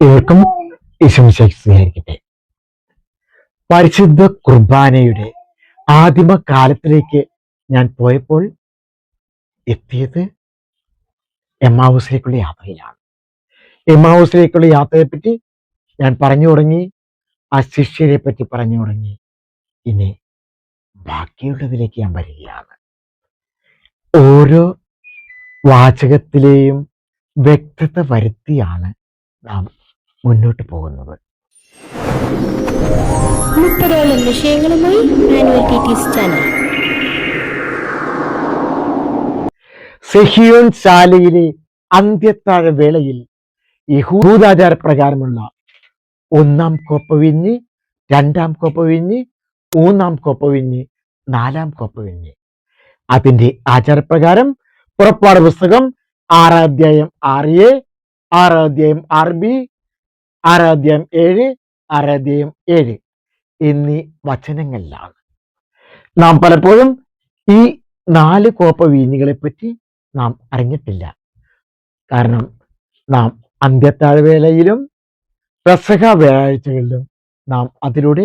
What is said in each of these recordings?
ഏവർക്കും ഈശ്വരിക്കട്ടെ. പരിശുദ്ധ കുർബാനയുടെ ആദിമ കാലത്തിലേക്ക് ഞാൻ പോയപ്പോൾ എത്തിയത് എമ്മാവൂസിലേക്കുള്ള യാത്രയിലാണ്. എമ്മാവൂസിലേക്കുള്ള യാത്രയെപ്പറ്റി ഞാൻ പറഞ്ഞു തുടങ്ങി, ആ ശിഷ്യരെ പറ്റി പറഞ്ഞു തുടങ്ങി. ഇനി ബാക്കിയുള്ളതിലേക്ക് ഞാൻ വരികയാണ്. ഓരോ വാചകത്തിലെയും വ്യക്തത വരുത്തിയാണ് നാം മുന്നോട്ട് പോകുന്നത്. വിഷയങ്ങളുമായി സെഹിയോൻ ശാലയിലെ അന്ത്യത്താഴ വേളയിൽ യഹൂദാചാര പ്രകാരമുള്ള 1-ാം കോപ്പവീഞ്ഞ്, 2-ാം കോപ്പവീഞ്ഞ്, 3-ാം കോപ്പവീഞ്ഞ്, 4-ാം കോപ്പവീഞ്ഞ്, അതിന്റെ ആചാരപ്രകാരം പുറപ്പാട് പുസ്തകം 6-ാം അധ്യായം 6a, 6-ാം അധ്യായം 6b, 6-ാം അധ്യായം 7, 6-ാം അധ്യായം 7 എന്നീ വചനങ്ങളിലാണ്. നാം പലപ്പോഴും ഈ 4 കോപ്പ വീഞ്ഞുകളെ പറ്റി നാം അറിഞ്ഞിട്ടില്ല. കാരണം നാം അന്ത്യത്താഴ്വേളയിലും പെസഹ വ്യാഴാഴ്ചകളിലും നാം അതിലൂടെ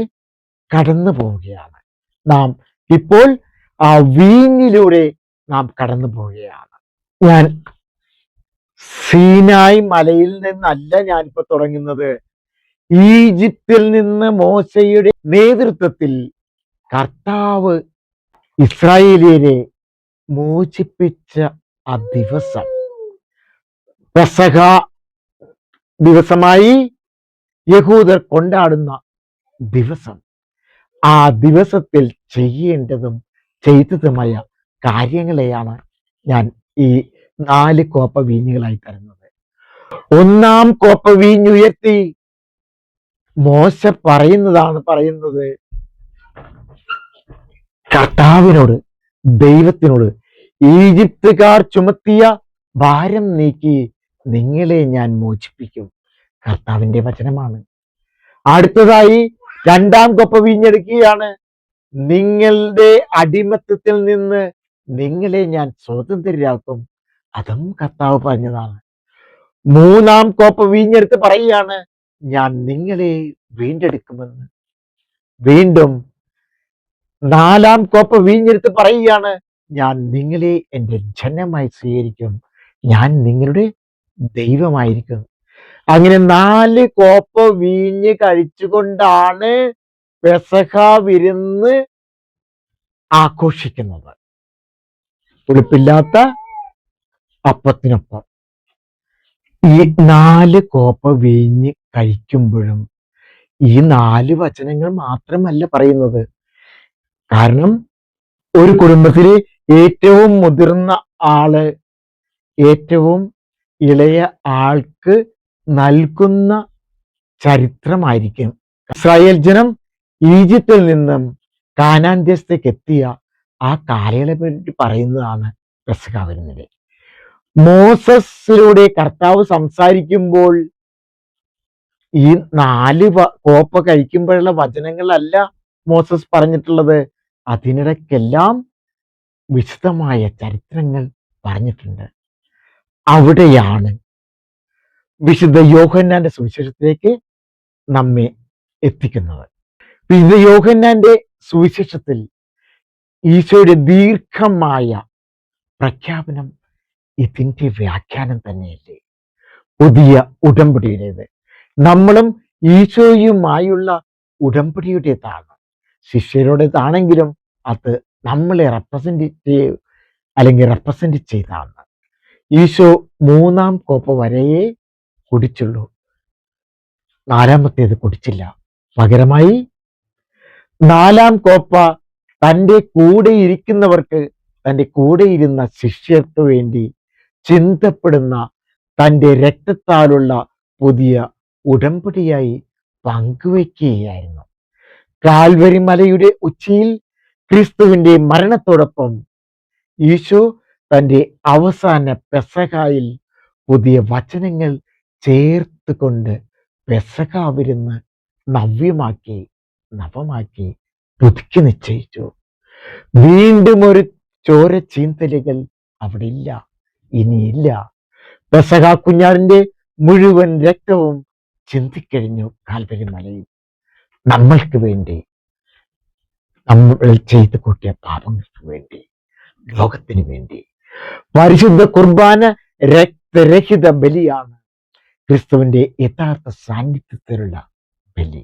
കടന്നു പോവുകയാണ്. നാം ഇപ്പോൾ ആ വീഞ്ഞിലൂടെ നാം കടന്നു പോവുകയാണ്. ഞാൻ സീനായ് മലയിൽ നിന്നല്ല ഞാനിപ്പോൾ തുടങ്ങുന്നത്. ഈജിപ്തിൽ നിന്ന് മോശയുടെ നേതൃത്വത്തിൽ കർത്താവ് ഇസ്രായേലിയരെ മോചിപ്പിച്ച ആ ദിവസം, പെസഹ ദിവസമായി യഹൂദർ കൊണ്ടാടുന്ന ദിവസം, ആ ദിവസത്തിൽ ചെയ്യേണ്ടതും ചെയ്തതുമായ കാര്യങ്ങളെയാണ് ഞാൻ ഈ 4 കോപ്പ വീഞ്ഞുകളായി തരുന്നത്. 1-ാം കോപ്പ വീഞ്ഞുയർത്തി മോശ പറയുന്നത് കർത്താവിനോട്, ദൈവത്തിനോട്, ഈജിപ്തുകാർ ചുമത്തിയ ഭാരം നീക്കി നിങ്ങളെ ഞാൻ മോചിപ്പിക്കും. കർത്താവിന്റെ വചനമാണ്. അടുത്തതായി 2-ാം കോപ്പ വീഞ്ഞെടുക്കുകയാണ്. നിങ്ങളുടെ അടിമത്തത്തിൽ നിന്ന് നിങ്ങളെ ഞാൻ സ്വതന്ത്രരാക്കും. അതും കർത്താവ് പറഞ്ഞതാണ്. 3-ാം കോപ്പ വീഞ്ഞെടുത്ത് പറയുകയാണ്, ഞാൻ നിങ്ങളെ വീണ്ടെടുക്കുമെന്ന്. വീണ്ടും 4-ാം കോപ്പ വീഞ്ഞെടുത്ത് പറയുകയാണ്, ഞാൻ നിങ്ങളെ എൻ്റെ ജനമായി സ്വീകരിക്കും, ഞാൻ നിങ്ങളുടെ ദൈവമായിരിക്കും. അങ്ങനെ 4 കോപ്പ വീഞ്ഞ് കഴിച്ചുകൊണ്ടാണ് പെസഹ വിരുന്ന് ആഘോഷിക്കുന്നത്. പുളിപ്പില്ലാത്ത അപ്പത്തിനൊപ്പം ഈ 4 കോപ്പ വീഞ്ഞ് കഴിക്കുമ്പോഴും ഈ 4 വചനങ്ങൾ മാത്രമല്ല പറയുന്നത്. കാരണം ഒരു കുടുംബത്തിലെ ഏറ്റവും മുതിർന്ന ആള് ഏറ്റവും ഇളയ ആൾക്ക് നൽകുന്ന ചരിത്രമായിരിക്കും. ഇസ്രായേൽ ജനം ഈജിപ്തിൽ നിന്നും കാനാൻ ദേശത്തേക്ക് എത്തിയ ആ കാലയളവിനെ പറ്റി പറയുന്നതാണ് പെസഹ വിരുന്നിൽ. മോസസിലൂടെ കർത്താവ് സംസാരിക്കുമ്പോൾ ഈ 4 കോപ്പ കഴിക്കുമ്പോഴുള്ള വചനങ്ങളല്ല മോസസ് പറഞ്ഞിട്ടുള്ളത്. അതിനിടയ്ക്കെല്ലാം വിശദമായ ചരിത്രങ്ങൾ പറഞ്ഞിട്ടുണ്ട്. അവിടെയാണ് വിശുദ്ധ യോഹന്നാന്റെ സുവിശേഷത്തിലേക്ക് നമ്മെ എത്തിക്കുന്നത്. വിശുദ്ധ യോഹന്നാന്റെ സുവിശേഷത്തിൽ ഈശോയുടെ ദീർഘമായ പ്രഖ്യാപനം ഇതിന്റെ വ്യാഖ്യാനം തന്നെയല്ലേ പുതിയ ഉടമ്പടിയുടേത്. നമ്മളും ഈശോയുമായുള്ള ഉടമ്പടിയുടേതാണ്. ശിഷ്യരുടേതാണെങ്കിലും അത് നമ്മളെ റെപ്രസെന്റ് ചെയ്താണ്. ഈശോ 3-ാം കോപ്പ വരെയേ കുടിച്ചുള്ളൂ, 4-മത്തേത് കുടിച്ചില്ല. പകരമായി 4-ാം കോപ്പ തൻ്റെ കൂടെ ഇരിക്കുന്നവർക്ക്, തൻ്റെ കൂടെ ഇരുന്ന ശിഷ്യർക്ക് വേണ്ടി ചിന്തപ്പെടുന്ന തൻ്റെ രക്തത്താലുള്ള പുതിയ ഉടമ്പടിയായി പങ്കുവയ്ക്കുകയായിരുന്നു. കാൽവരി മലയുടെ ഉച്ചിയിൽ ക്രിസ്തുവിന്റെ മരണത്തോടൊപ്പം ഈശോ തൻ്റെ അവസാന പെസഹായിൽ പുതിയ വചനങ്ങൾ ചേർത്തുകൊണ്ട് പെസഹ വിരുന്ന് നവമാക്കി പുതുക്കി നിശ്ചയിച്ചു. വീണ്ടും ഒരു ചോര ചീന്തലുകൾ അവിടെ ഇല്ല. ഇനിയില്ല. പെസഹ കുഞ്ഞാടിന്റെ മുഴുവൻ രക്തവും ചിന്തിക്കഴിഞ്ഞു കാൽവരി മലയിൽ. നമ്മൾക്ക് വേണ്ടി, നമ്മൾ ചെയ്തു കൂട്ടിയ പാപങ്ങൾക്ക് വേണ്ടി, ലോകത്തിന് വേണ്ടി. പരിശുദ്ധ കുർബാന രക്തരഹിത ബലിയാണ്, ക്രിസ്തുവിന്റെ യഥാർത്ഥ സാന്നിധ്യത്തിലുള്ള ബലി.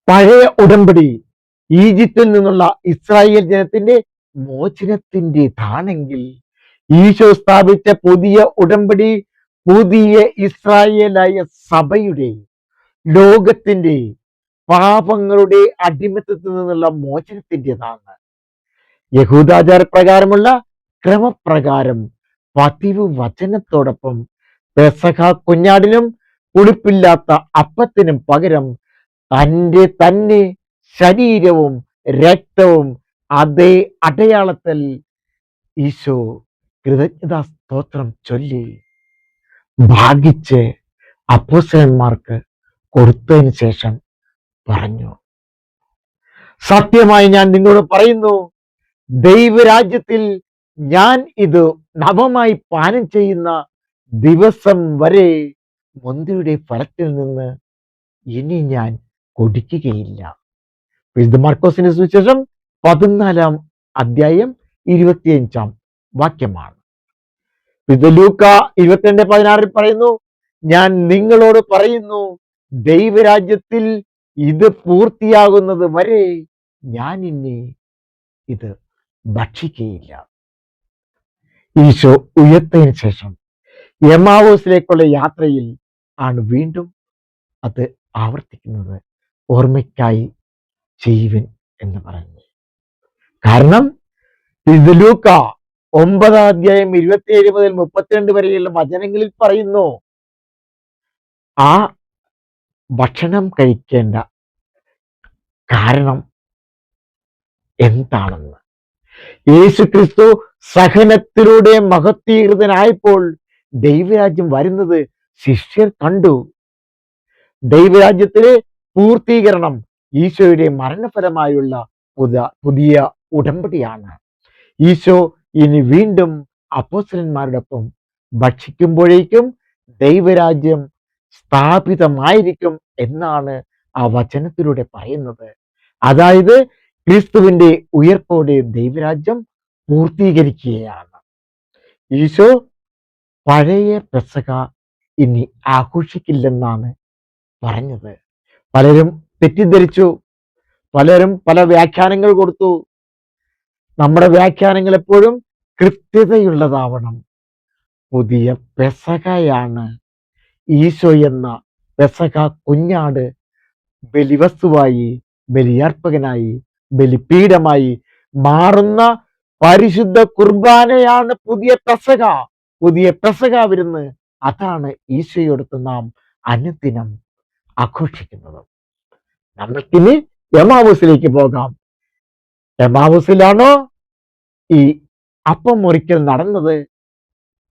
പഴയ ഉടമ്പടി ഈജിപ്തിൽ നിന്നുള്ള ഇസ്രായേൽ ജനത്തിന്റെ മോചനത്തിൻ്റെതാണെങ്കിൽ, ഈശോ സ്ഥാപിച്ച പുതിയ ഉടമ്പടി പുതിയ ഇസ്രായേലായ സഭയുടെ, ലോകത്തിന്റെ പാപങ്ങളുടെ അടിമത്തത്തിൽ നിന്നുള്ള മോചനത്തിൻ്റെതാണ്. യഹൂദാചാരപ്രകാരമുള്ള ക്രമപ്രകാരം പതിവ് വചനത്തോടൊപ്പം പെസഹ കുഞ്ഞാടിനും പുളിപ്പില്ലാത്ത അപ്പത്തിനും പകരം തൻ്റെ തന്നെ ശരീരവും രക്തവും അതേ അടയാളത്തിൽ ഈശോ കൃതജ്ഞതാ സ്തോത്രം ചൊല്ലി ഭാഗിച്ച് അപ്പോസ്തലന്മാർക്ക് കൊടുത്തതിന് ശേഷം പറഞ്ഞു, സത്യമായി ഞാൻ നിങ്ങളോട് പറയുന്നു, ദൈവരാജ്യത്തിൽ ഞാൻ ഇത് നവമായി പാനം ചെയ്യുന്ന ദിവസം വരെ മുന്തിരിയുടെ ഫലത്തിൽ നിന്ന് ഇനി ഞാൻ കുടിക്കുകയില്ല. വിശുദ്ധ മാർക്കോസിന്റെ സുവിശേഷം 14-ാം അധ്യായം 25-ാം വാക്യമാണ്. വിശുദ്ധ ലൂക്ക 22:16 പറയുന്നു, ഞാൻ നിങ്ങളോട് പറയുന്നു, ദൈവരാജ്യത്തിൽ ഇത് പൂർത്തിയാകുന്നത് വരെ ഞാൻ ഇനി ഇത് ഭക്ഷിക്കുകയില്ല. ഈശോ ഉയർത്തതിന് ശേഷം എമ്മാവൂസിലേക്കുള്ള യാത്രയിൽ ആണ് വീണ്ടും അത് ആവർത്തിക്കുന്നത്. ഓർമ്മയ്ക്കായി ചെയ്യുവിൻ എന്ന് പറഞ്ഞു. കാരണം ഇത് ലൂക്ക 9-ാം അധ്യായം 27 മുതൽ 32 വരെയുള്ള വചനങ്ങളിൽ പറയുന്നു, ആ ഭക്ഷണം കഴിക്കേണ്ട കാരണം എന്താണെന്ന്. യേശുക്രിസ്തു സഹനത്തിലൂടെ മഹത്വീകൃതനായപ്പോൾ ദൈവരാജ്യം വരുന്നത് ശിഷ്യർ കണ്ടു. ദൈവരാജ്യത്തിലെ പൂർത്തീകരണം ഈശോയുടെ മരണഫലമായുള്ള പുതിയ ഉടമ്പടിയാണ്. ഈശോ ഇനി വീണ്ടും അപ്പോസ്തലന്മാരോടൊപ്പം ഭക്ഷിക്കുമ്പോഴേക്കും ദൈവരാജ്യം സ്ഥാപിതമായിരിക്കും എന്നാണ് ആ വചനത്തിലൂടെ പറയുന്നത്. അതായത് ക്രിസ്തുവിന്റെ ഉയർപ്പോടെ ദൈവരാജ്യം പൂർത്തീകരിക്കുകയാണ്. ഈശോ പഴയ പെസഹ ഇനി ആഘോഷിക്കില്ലെന്നാണ് പറഞ്ഞത്. പലരും തെറ്റിദ്ധരിച്ചു, പലരും പല വ്യാഖ്യാനങ്ങൾ കൊടുത്തു. നമ്മുടെ വ്യാഖ്യാനങ്ങൾ എപ്പോഴും കൃത്യതയുള്ളതാവണം. പുതിയ പെസഹയാണ് ഈശോ എന്ന പെസഹ കുഞ്ഞാട് ബലിവസ്തുവായി, ബലിയർപ്പകനായി, ബലിപീഠമായി മാറുന്ന പരിശുദ്ധ കുർബാനയാണ് പുതിയ പെസഹ. പുതിയ പെസഹ വിരുന്ന്, അതാണ് ഈശോയോടൊത്ത് നാം അനുദിനം ആഘോഷിക്കുന്നത്. നമ്മൾക്കിനി എമ്മാവൂസിലേക്ക് പോകാം. എമ്മാവൂസിലാണോ ഈ അപ്പം മുറിക്കൽ നടന്നത്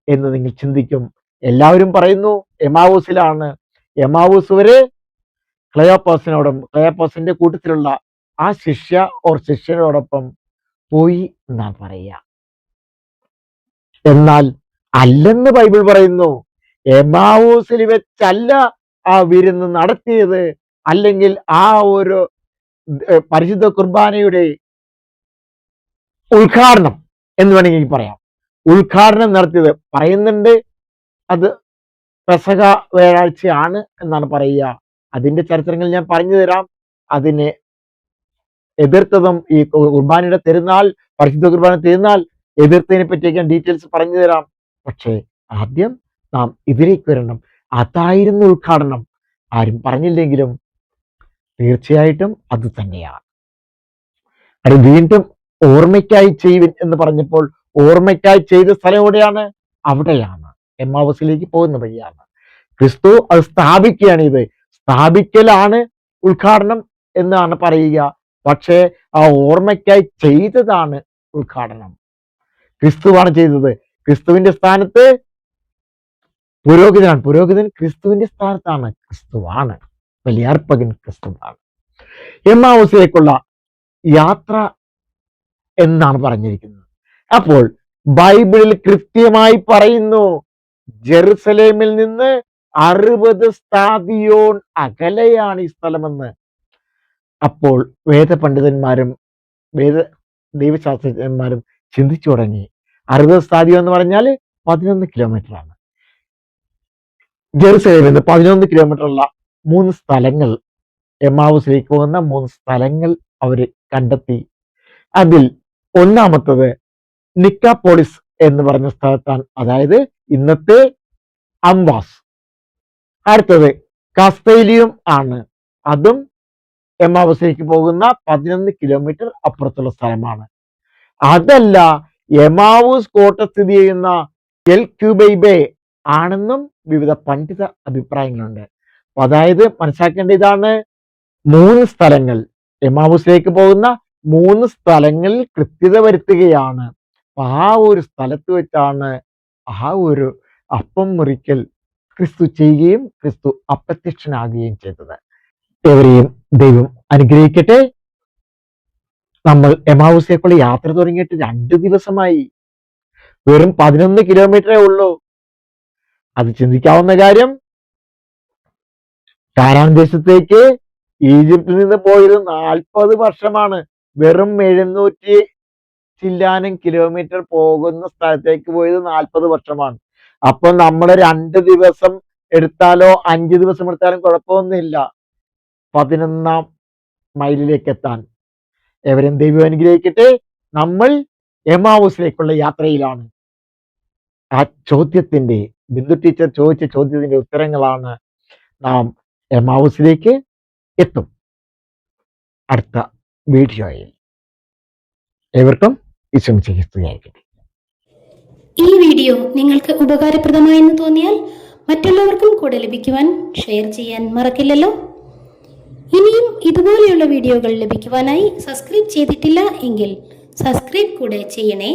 എന്ന് നിങ്ങൾ ചിന്തിക്കും. എല്ലാവരും പറയുന്നു എമ്മാവൂസിലാണ്. എമ്മാവൂസ് വരെ ക്ലയോപ്പാസിന്റെ കൂട്ടത്തിലുള്ള ആ ശിഷ്യനോടൊപ്പം പോയി എന്നാണ് പറയുക. എന്നാൽ അല്ലെന്ന് ബൈബിൾ പറയുന്നു. എമ്മാവൂസിൽ വെച്ചല്ല ആ വിരുന്ന് നടത്തിയത്, അല്ലെങ്കിൽ ആ ഒരു പരിശുദ്ധ കുർബാനയുടെ ഉദ്ഘാടനം എന്ന് വേണമെങ്കിൽ പറയാം. ഉദ്ഘാടനം നടത്തിയത് പറയുന്നുണ്ട് അത് പെസഹ വ്യാഴാഴ്ചയാണ് എന്നാണ് പറയുക. അതിന്റെ ചരിത്രങ്ങൾ ഞാൻ പറഞ്ഞു തരാം. അതിനെ എതിർത്തതും ഈ കുർബാനയുടെ തിരുനാൾ, പരിശുദ്ധ കുർബാന തിരുനാൾ എതിർത്തതിനെ പറ്റിയൊക്കെ ഡീറ്റെയിൽസ് പറഞ്ഞു തരാം. പക്ഷേ ആദ്യം നാം ഇതിലേക്ക് വരണം. അതായിരുന്നു ഉദ്ഘാടനം. ആരും പറഞ്ഞില്ലെങ്കിലും തീർച്ചയായിട്ടും അത് തന്നെയാണ്. അത് വീണ്ടും ഓർമ്മയ്ക്കായി ചെയ്യുവിൻ എന്ന് പറഞ്ഞപ്പോൾ ഓർമ്മയ്ക്കായി ചെയ്ത സ്ഥലം എവിടെയാണ്? അവിടെയാണ്, എമ്മാവൂസിലേക്ക് പോകുന്ന വഴിയാണ്. ക്രിസ്തു അത് സ്ഥാപിക്കുകയാണ്. ഇത് സ്ഥാപിക്കലാണ് ഉദ്ഘാടനം എന്നാണ് പറയുക. പക്ഷേ ആ ഓർമ്മയ്ക്കായി ചെയ്തതാണ് ഉദ്ഘാടനം. ക്രിസ്തുവാണ് ചെയ്തത്. ക്രിസ്തുവിന്റെ സ്ഥാനത്ത് പുരോഹിതനാണ്. പുരോഹിതൻ ക്രിസ്തുവിന്റെ സ്ഥാനത്താണ്. ക്രിസ്തുവാണ് ബലിയർപ്പകൻ, ക്രിസ്തുവാണ്. എമ്മാവൂസിലേക്കുള്ള യാത്ര എന്നാണ് പറഞ്ഞിരിക്കുന്നത്. അപ്പോൾ ബൈബിളിൽ കൃത്യമായി പറയുന്നു, ജെറുസലേമിൽ നിന്ന് 60 സ്ഥാദിയോൻ അകലെയാണ് ഈ സ്ഥലമെന്ന്. അപ്പോൾ വേദപണ്ഡിതന്മാരും ദൈവശാസ്ത്രജ്ഞന്മാരും ചിന്തിച്ചു തുടങ്ങി. 60 സ്ഥാദിയോൻ എന്ന് പറഞ്ഞാൽ 11 കിലോമീറ്റർ ആണ്. ജെറുസലേമിൽ നിന്ന് 11 കിലോമീറ്റർ ഉള്ള 3 സ്ഥലങ്ങൾ, എമ്മാവൂസിലേക്ക് പോകുന്ന 3 സ്ഥലങ്ങൾ അവര് കണ്ടെത്തി. അതിൽ ഒന്നാമത്തത് നിക്കാപോളിസ് എന്ന് പറഞ്ഞ സ്ഥലത്താണ്, അതായത് ഇന്നത്തെ അംവാസ്. അടുത്തത് കസ്തേലിയം ആണ്, അതും എമ്മാവൂസിലേക്ക് പോകുന്ന 11 കിലോമീറ്റർ അപ്പുറത്തുള്ള സ്ഥലമാണ്. അതല്ല, എമാവൂസ് കോട്ട സ്ഥിതി ചെയ്യുന്ന എൽ ക്യൂബൈബെ ആണെന്നും വിവിധ പണ്ഡിത അഭിപ്രായങ്ങളുണ്ട്. അതായത് മനസ്സിലാക്കേണ്ട ഇതാണ്, 3 സ്ഥലങ്ങൾ, എമാവൂസിലേക്ക് പോകുന്ന 3 സ്ഥലങ്ങളിൽ കൃത്യത വരുത്തുകയാണ്. ആ ഒരു സ്ഥലത്ത് വെച്ചാണ് ആ ഒരു അപ്പം മുറിക്കൽ ക്രിസ്തു ചെയ്യുകയും ക്രിസ്തു അപ്രത്യക്ഷനാകുകയും ചെയ്തത്. എവരെയും ദൈവം അനുഗ്രഹിക്കട്ടെ. നമ്മൾ എമാവൂസിലേക്കുള്ള യാത്ര തുടങ്ങിയിട്ട് 2 ദിവസമായി. വെറും 11 കിലോമീറ്ററേ ഉള്ളൂ. അത് ചിന്തിക്കാവുന്ന കാര്യം. കാനാൻ ദേശത്തേക്ക് ഈജിപ്തിൽ നിന്ന് പോയത് 40 വർഷമാണ്. വെറും 700 ചില്ലാനം കിലോമീറ്റർ പോകുന്ന സ്ഥലത്തേക്ക് പോയത് 40 വർഷമാണ്. അപ്പൊ നമ്മൾ 2 ദിവസം എടുത്താലോ 5 ദിവസം എടുത്താലും കുഴപ്പമൊന്നുമില്ല 11ാം മൈലിലേക്ക് എത്താൻ. എവരും ദൈവം അനുഗ്രഹിക്കട്ടെ. നമ്മൾ എമാവൂസിലേക്കുള്ള യാത്രയിലാണ്. ആ ചോദ്യത്തിന്റെ, ബിന്ദു ടീച്ചർ ചോദിച്ച ചോദ്യത്തിന്റെ ഉത്തരങ്ങളാണ് നാം എമാവൂസിലേക്ക് എത്തും അടുത്ത വീഡിയോയിൽ. ഏവർക്കും ഈശ്വരയായിരിക്കട്ടെ. ഈ വീഡിയോ നിങ്ങൾക്ക് ഉപകാരപ്രദമായെന്ന് തോന്നിയാൽ മറ്റുള്ളവർക്കും കൂടെ ലഭിക്കുവാൻ ഷെയർ ചെയ്യാൻ മറക്കില്ലല്ലോ. ഇനിയും ഇതുപോലെയുള്ള വീഡിയോകൾ ലഭിക്കുവാനായി സബ്സ്ക്രൈബ് ചെയ്തിട്ടില്ല എങ്കിൽ സബ്സ്ക്രൈബ് കൂടെ ചെയ്യണേ.